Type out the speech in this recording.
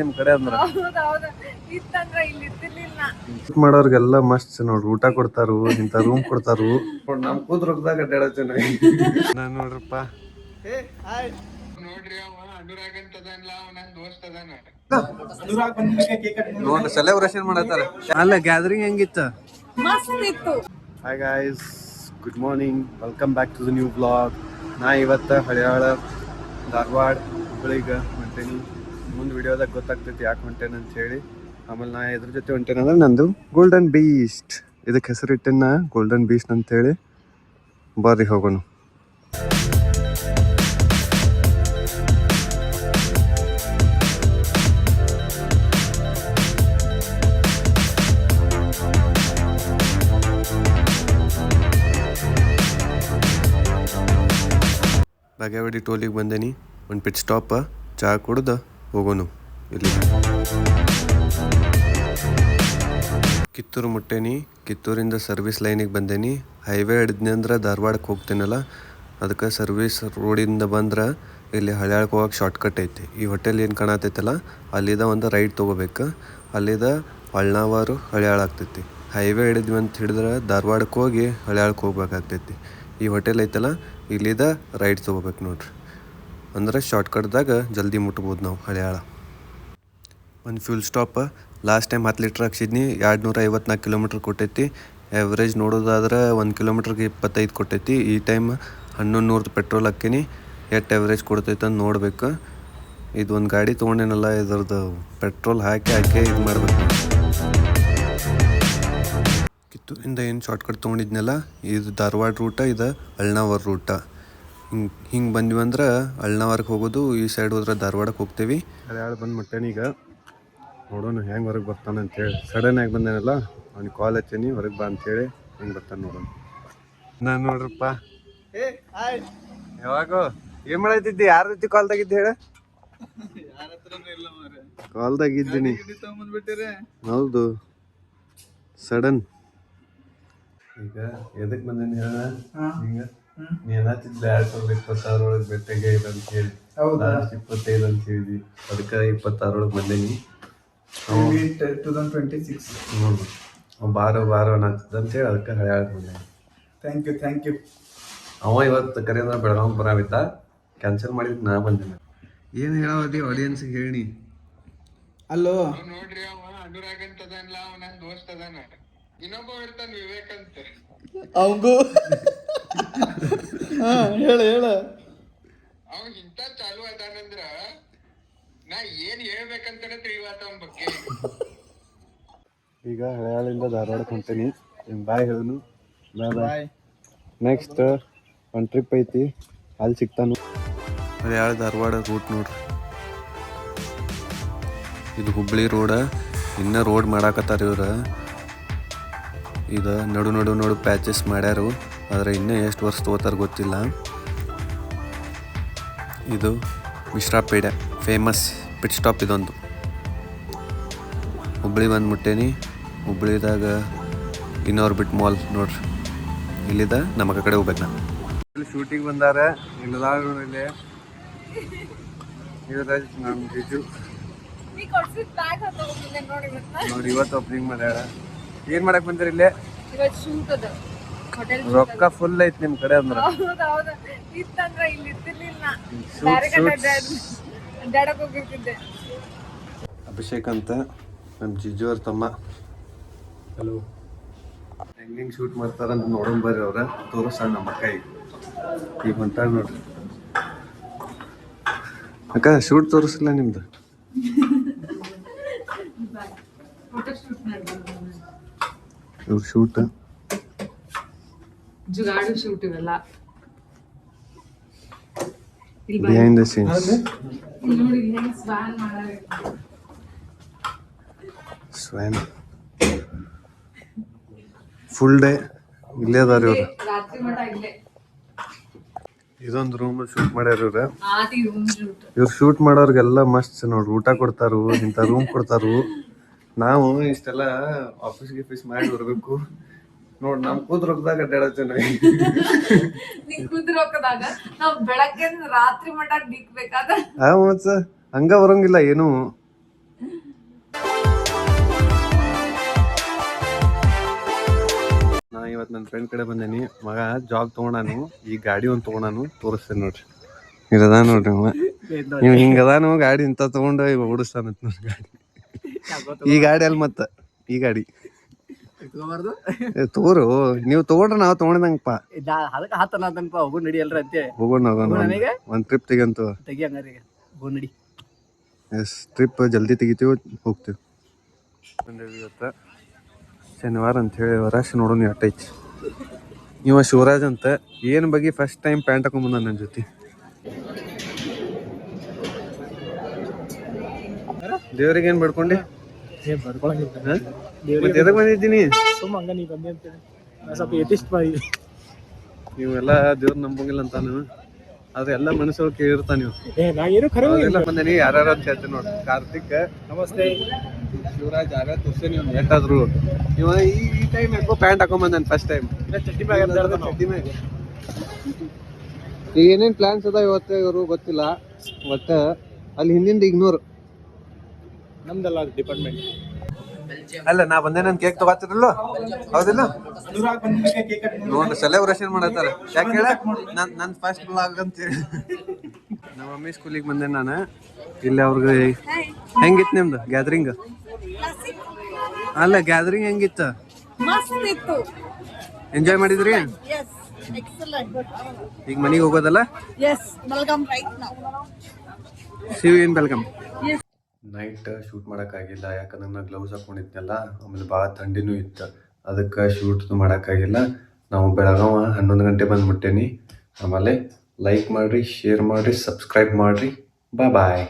ನಿಮ್ ಕಡೆ ಅಂದ್ರ ಮಾಡೋರ್ಗೆಲ್ಲ ಮಸ್ತ್ ನೋಡ್ರಿ ಊಟ ಕೊಡ್ತಾರು ಇಂತ ರೂಮ್ ಕೊಡ್ತಾರು ನಮ್ ಕೂದ್ ರೊಕ್ಕದಾಗ ಅಡ್ಡಾಡತ್ತೇನೆ ನಾನ್ ನೋಡ್ರಪ್ಪ ನೋಡ್ರಿ ಸೆಲೆಬ್ರೇಷನ್ ಮಾಡತ್ತಾರ ಅಲ್ಲ ಗ್ಯಾದರಿಂಗ್ ಹೆಂಗಿತ್ತ hi guys good morning welcome back to the new blog ನಾ ಇವತ್ತ ಹಳಿಯಾಳ ಧಾರವಾಡ ಹುಬ್ಬಳ್ಳಿಗೆ ಹೊಂಟೇನಿ ಮುಂದೆ ವಿಡಿಯೋದಾಗ ಗೊತ್ತಾಗ್ತೈತಿ ಯಾಕೆ ಹೊಂಟೇನೆ ಅಂತ ಹೇಳಿ ಆಮೇಲೆ ನಾ ಎದ್ರ ಜೊತೆ ಹೊಂಟೇನೆ ಅಂದ್ರೆ ನಂದು ಗೋಲ್ಡನ್ ಬೀಸ್ಟ್ ಇದಕ್ಕೆ ಹೆಸರಿಟ್ಟೆನ ಗೋಲ್ಡನ್ ಬೀಸ್ಟ್ ಅಂತ ಹೇಳಿ ಬರ್ರಿ ಹೋಗೋಣ ಬಾಗೇವಾಡಿ ಟೋಲಿಗೆ ಬಂದೇನಿ ಒಂದು ಪಿಟ್ ಸ್ಟಾಪ್ ಚಹಾ ಕುಡ್ದು ಹೋಗೋನು ಇಲ್ಲಿ ಕಿತ್ತೂರು ಮುಟ್ಟೇನಿ ಕಿತ್ತೂರಿಂದ ಸರ್ವಿಸ್ ಲೈನಿಗೆ ಬಂದೇನಿ ಹೈವೇ ಹಿಡಿದ್ನಿ ಅಂದ್ರೆ ಧಾರವಾಡಕ್ಕೆ ಹೋಗ್ತೇನಲ್ಲ ಅದಕ್ಕೆ ಸರ್ವಿಸ್ ರೋಡಿಂದ ಬಂದ್ರೆ ಇಲ್ಲಿ ಹಳ್ಯಾಳಕ್ಕೆ ಹೋಗಕ್ಕೆ ಶಾರ್ಟ್ಕಟ್ ಐತಿ ಈ ಹೋಟೆಲ್ ಏನು ಕಾಣತೈತಲ್ಲ ಅಲ್ಲಿದ ಒಂದು ರೈಡ್ ತೊಗೋಬೇಕು ಅಲ್ಲಿದ ಅಳ್ನಾವಾರು ಹಳ್ಯಾಳ ಆಗ್ತೈತಿ ಹೈವೇ ಹಿಡಿದ್ವಿ ಅಂತ ಹಿಡಿದ್ರೆ ಧಾರವಾಡಕ್ಕೆ ಹೋಗಿ ಹಳ್ಯಾಳಕ್ಕೆ ಹೋಗ್ಬೇಕಾಗ್ತೈತಿ ಈ ಹೋಟೆಲ್ ಐತಲ್ಲ ಇಲ್ಲಿದ ರೈಡ್ ತೊಗೋಬೇಕು ನೋಡ್ರಿ ಅಂದ್ರೆ ಶಾರ್ಟ್ಕಟ್ದಾಗ ಜಲ್ದಿ ಮುಟ್ಬೋದು ನಾವು ಹಳ್ಯಾಳ ಒಂದು fuel stop last time 10 litre ಹಾಕ್ಸಿದ್ನಿ 254 ಕಿಲೋಮೀಟ್ರ್ ಕೊಟ್ಟೈತಿ ಆ್ಯಾವ್ರೇಜ್ ನೋಡೋದಾದ್ರೆ 1 ಕಿಲೋಮೀಟ್ರಿಗೆ 25 ಕೊಟ್ಟೈತಿ ಈ ಟೈಮ್ 1100 ಪೆಟ್ರೋಲ್ ಹಾಕೀನಿ ಎಷ್ಟು ಆ್ಯಾವ್ರೇಜ್ ಕೊಡ್ತೈತೆ ಅಂತ ನೋಡ್ಬೇಕು ಇದು ಒಂದು ಗಾಡಿ ತೊಗೊಂಡೇನಲ್ಲ ಇದ್ರದ್ದು ಪೆಟ್ರೋಲ್ ಹಾಕಿ ಇದು ಮಾಡಬೇಕು ಕಿತ್ತೂರಿಂದ ಏನು ಶಾರ್ಟ್ಕಟ್ ತೊಗೊಂಡಿದ್ನಲ್ಲ ಇದು ಧಾರವಾಡ ರೂಟ ಇದು ಅಳ್ನಾವರ ರೂಟ ಹಿಂಗೆ ಬಂದ್ವಿ ಅಂದ್ರೆ ಅಳ್ನಾವರ್ಗೆ ಹೋಗೋದು ಈ ಸೈಡ್ ಹೋದ್ರೆ ಧಾರವಾಡಕ್ಕೆ ಹೋಗ್ತೇವೆ ಹಳ್ಯಾಳ ಬಂದು ಮುಟ್ಟೇನಿ ಈಗ ನೋಡೋಣ ಹೆಂಗೆ ಹೊರಗೆ ಬರ್ತಾನೆ ಅಂತೇಳಿ ಸಡನ್ ಆಗಿ ಬಂದೇನಲ್ಲ ಅವ್ನಿಗೆ ಕಾಲ್ ಹಚ್ಚೀನಿ ಹೊರಗೆ ಬಾ ಅಂತೇಳಿ ಹೆಂಗೆ ಬರ್ತಾನೆ ನೋಡೋಣ ನಾನು ನೋಡ್ರಪ್ಪ ಯಾವಾಗ ಏನು ಮಾಡತ್ತಿದ್ದಿ ಯಾರ ಜೊತೆ ಕಾಲ್ದಾಗಿದ್ದೆ ಹೇಳ ಕಾಲ್ದಾಗಿದ್ದೀನಿ ಹೌದು ಸಡನ್ ಈಗ ಎದಕ್ಕೆ ಬಂದೇನಿ ಹೇಳ ಹಿಂಗ ನೀ ಏನಾಗ್ತಿದ್ಲ 2026 ಒಳಗೆ ಬೆಟ್ಟಗೆ ಇದೆ ಅಂತ ಹೇಳಿ ಲಾಸ್ಟ್ 25 ಅಂತ ಹೇಳಿದ್ವಿ ಅದಕ್ಕೆ 26 ಒಳಗೆ ಬಂದೇನಿ 2026 ಬಾರೋ ಅನ್ನತ್ತಿದ್ದ ಅಂತೇಳಿ ಅದಕ್ಕೆ ಹಳ್ಯಾಳ ಬಂದೇನಿ ಥ್ಯಾಂಕ್ ಯು ಅವ ಇವತ್ತು ಕರೆಯಿಂದ ಬೆಳಗಾವ್ ಬರಾವಿದ್ದ ಕ್ಯಾನ್ಸಲ್ ಮಾಡಿದ್ ನಾ ಬಂದೇನೆ ಏನು ಹೇಳೋದಿ ಆಡಿಯನ್ಸ್ಗೆ ಹೇಳಿ ಅಲ್ಲೋ ನೋಡ್ರಿ ಅವ ಅನುರಾಗ್ ಅಂತ ಅದನ್ಲ ಅವ ನನ್ನ ದೋಸ್ತ್ ಅದಾನ ಇನ್ನೊಬ್ಬ ಇರ್ತಾನ ವಿವೇಕ್ ಅಂತ ಅವಂಗೂ ಹೇಳ ಅವ ಇಂತ ಚಾಲು ಅದಾನಂದ್ರ ನಾ ಏನ್ ಹೇಳ್ಬೇಕಂತಾನೆ ತಿಳಿವಾತ ಅವನ ಬಗ್ಗೆ ಈಗ ಹಳ್ಯಾಳಿಂದ ಧಾರವಾಡಕ್ಕೆ ಹೊಂಟೇನಿ ಬಾಯ್ ಹೇಳನು ಬಾಯ್ ನೆಕ್ಸ್ಟ್ ಒಂದು ಟ್ರಿಪ್ ಐತಿ ಅಲ್ಲಿ ಸಿಗ್ತಾನು ಹಳ್ಯಾಳ ಧಾರವಾಡ ರೂಟ್ ನೋಡ್ರಿ ಇದು ಹುಬ್ಬಳ್ಳಿ ರೋಡ ಇನ್ನೂ ರೋಡ್ ಮಾಡಾಕತ್ತಾರ ಇವ್ರು ಇದು ನಡು ಪ್ಯಾಚಸ್ ಮಾಡ್ಯಾರು ಆದರೆ ಇನ್ನೂ ಎಷ್ಟು ವರ್ಷ ತಗೋತಾರ ಗೊತ್ತಿಲ್ಲ ಇದು ಮಿಶ್ರಾಪೇಟೆ ಫೇಮಸ್ ಪಿಟ್ ಸ್ಟಾಪ್ ಇದೊಂದು ಹುಬ್ಬಳ್ಳಿ ಬಂದು ಮುಟ್ಟೇನಿ ಹುಬ್ಬಳ್ಳಿದಾಗ ಇನ್ಆರ್ಬಿಟ್ ಮಾಲ್ ನೋಡ್ರಿ ಇಲ್ಲಿದ ನಮ್ಮ ಕಡೆ ಹೋಗ್ಬೇಕು ನಾ ಇಲ್ಲಿ ಶೂಟಿಂಗ್ ಬಂದಾರ ಇಲ್ಲದ ಇಲ್ಲಿ ನಮ್ಮ ಜಿಜು ನೋಡಿ ಇವತ್ತು ಓಪನಿಂಗ್ ಮಾಡ್ಯಾರ ಏನ್ ಮಾಡಕ್ ಬಂದಿರಿ ಇಲ್ಲೇ ರೊಕ್ಕ ಫುಲ್ ಐತಿ ನಿಮ್ ಕಡೆ ಅಂದ್ರ ಅಭಿಷೇಕ್ ಅಂತ ನಮ್ ಜಿಜು ಅವ್ರ ತಮ್ಮ ಹಲೋ ಹೆಂಗ್ ಶೂಟ್ ಮಾಡ್ತಾರಂತ ನೋಡೋಣ ಬರ್ರಿ ಅವ್ರ ತೋರಿಸ ನಮ್ಮ ಅಕ್ಕ ಈಗ ಹೊಂಟಾಳ ನೋಡ್ರಿ ಅಕ್ಕ ಶೂಟ್ ತೋರಿಸಿಲ್ಲ ನಿಮ್ದು ಇವ್ರ ಶೂಟ್ ಜುಗಾಡು ಶೂಟ್ ಇವೆಲ್ಲ ಬಿಹೈಂಡ್ ದ ಸೀನ್ಸ್ ನೋಡಿ ಹೆಂಗ್ ಸ್ವಾನ್ ಮಾಡಾರೆ ಸ್ವಯಂ ಫುಲ್ ಡೇ ಇಲ್ಲೇ ಅದಾರ ಇವ್ರು ರಾತ್ರಿ ಮಟ ಇಲ್ಲೇ ಇದೊಂದು ರೂಮ್ ಶೂಟ್ ಮಾಡ್ಯಾರ ಇವ್ರು ಶೂಟ್ ಮಾಡೋರ್ಗೆಲ್ಲ ಮಸ್ತ್ ನೋಡ್ರಿ ಊಟ ಕೊಡ್ತಾರು ಇಂಥ ರೂಮ್ ಕೊಡ್ತಾರು ನಾವು ಇಷ್ಟೆಲ್ಲ ಆಫೀಸ್ ಮಾಡಿ ಬರ್ಬೇಕು ನೋಡ್ ನಮ್ ಕೂದ್ ರೊಕ್ಕದಾಗ ಅಡ್ಡಾಡತ್ತೇನೆ ಬೆಳಗ್ಗೆ ರಾತ್ರಿ ಮಟ ನಿಕ್ಬೇಕಾದ ಹಂಗ ಬರಂಗಿಲ್ಲ ಏನು ಫ್ರೆಂಡ್ ಕಡೆ ಬಂದೇನಿ. ಮಗ ಜಾಗ್ ತೊಗೊಂಡಾನು, ಈ ಗಾಡಿ ಒಂದು ತೊಗೊಂಡಾನು, ತೋರಿಸ್ತೇನೆ ನೋಡ್ರಿ. ಇದದ ನೋಡ್ರಿ ಅವ, ನೀವು ಹಿಂಗದಾನು ಗಾಡಿ ಇಂಥ ತೊಗೊಂಡು ಇವ ಓಡಿಸ್ತಾನಂತ ನೋಡ್ರಿ ಗಾಡಿ. ಈ ಗಾಡಿ ಅಲ್ಲಿ ಮತ್ತೆ ಈ ಗಾಡಿ ತೋರು ನೀವು ತಗೊಂಡ್ರೆ ನಾವು ತಗೊಂಡಂಗಪ್ಪ. ಅದಕ್ಕೆ ಹತ್ತನಪ್ಪ ಹೋಗು ನಡಿ ಎಲ್ರ ಅಂತೆ. ಹೋಗೋಣ ಒಂದು ಟ್ರಿಪ್ ತೆಗಿಯಂತು. ತೆಗಿ ಹಂಗಾರೆ ಹೋಗು ನಡಿ. ಎಸ್, ಟ್ರಿಪ್ ಜಲ್ದಿ ತೆಗಿತೀವಿ, ಹೋಗ್ತೀವಿ. ಬಂದೇವಿ ಇವತ್ತು ಶನಿವಾರ ಅಂಥೇಳಿ ರಶ್ ನೋಡೋಣ ಎಟ್ಟೈತಿ. ಇವ ಶಿವರಾಜ್ ಅಂತ ಏನು ಬಗ್ಗೆ ಫಸ್ಟ್ ಟೈಮ್ ಪ್ಯಾಂಟ್ ಹಾಕೊಂಡ್ಬಂದ ನನ್ನ ಜೊತೆ. ದೇವ್ರಿಗೆ ಏನು ಬಡ್ಕೊಂಡಿ? ಮತ್ತೆ ಎದಕ್ಕೆ ಬಂದಿದ್ದೀನಿ? ನೀವೆಲ್ಲ ದೇವ್ರ ನಂಬಂಗಿಲ್ಲ ಅಂತಾನು, ಆದ್ರೆ ಎಲ್ಲ ಮನುಷ್ಯರು ಕೇಳಿರ್ತಾನ ನೀವು. ಎಲ್ಲ ಬಂದೇನಿ. ಯಾರ್ಯಾರು ಅಂತ ಹೇಳ್ತೀನಿ ನೋಡಿ. ಕಾರ್ತಿಕ್ ನಮಸ್ತೆ, ಶಿವರಾಜ್ ಯಾರ್ಯಾರು ತೋರ್ಸೇನಿ ಒಂದು ಎಷ್ಟಾದ್ರು. ಇವ ಈ ಟೈಮ್ ಯಾಕೋ ಪ್ಯಾಂಟ್ ಹಾಕೊಂಬಂದಾನ ಫಸ್ಟ್ ಟೈಮ್. ಈಗ ಏನೇನ್ ಪ್ಲಾನ್ಸ್ ಅದ ಇವತ್ತು ಇವರು ಗೊತ್ತಿಲ್ಲ, ಒಟ್ಟ ಅಲ್ಲಿ ಹಿಂದಿಂದ ಇಗ್ನೋರ್. ನಮ್ದಲ್ಲ ಡಿಪಾರ್ಟ್ಮೆಂಟ್. ಅಲ್ಲ ನಾ ಬಂದೆ ನನ್ ಕೇಕ್ ತಗೋತಿರಲ್ಲ, ಹೌದಿಲ್ಲ? ನೋಡ್ರಿ ಸೆಲೆಬ್ರೇಷನ್ ಮಾಡತ್ತಾರ. ಯಾಕೆ ಹೇಳ, ನನ್ ಫಸ್ಟ್ ಬ್ಲಾಗ್ ಅಂತ ಹೇಳಿ. ನಮ್ಮ ಮಮ್ಮಿ ಸ್ಕೂಲಿಗೆ ಬಂದೆ ನಾನು. ಇಲ್ಲಿ ಅವ್ರಿಗೆ ಹೆಂಗಿತ್ತು ನಿಮ್ದು ಗ್ಯಾದರಿಂಗ್? ಅಲ್ಲ ಗ್ಯಾದರಿಂಗ್ ಹೆಂಗಿತ್ತು? ಮಸ್ತ್ ಇತ್ತು. ಎಂಜಾಯ್ ಮಾಡಿದ್ರಿ? Yes, excellent. ಈಗ ಮನೆಗೆ ಹೋಗೋದಲ್ಲ? Yes, welcome right now. See you in welcome. Night shoot ಮಾಡೋಕ್ಕಾಗಿಲ್ಲ, ಯಾಕಂದ್ರೆ ನಾನು ಗ್ಲೌಸ್ ಹಾಕೊಂಡಿದ್ನಲ್ಲ, ಆಮೇಲೆ ಭಾಳ ಥಂಡಿನೂ ಇತ್ತು, ಅದಕ್ಕೆ ಶೂಟ್ ಮಾಡೋಕ್ಕಾಗಿಲ್ಲ. ನಾವು ಬೆಳಗಾವ 11 ಗಂಟೆ ಬಂದುಬಿಟ್ಟೇನಿ. ಆಮೇಲೆ ಲೈಕ್ ಮಾಡಿರಿ, ಶೇರ್ ಮಾಡಿರಿ, ಸಬ್ಸ್ಕ್ರೈಬ್ ಮಾಡಿರಿ. ಬಾಯ್.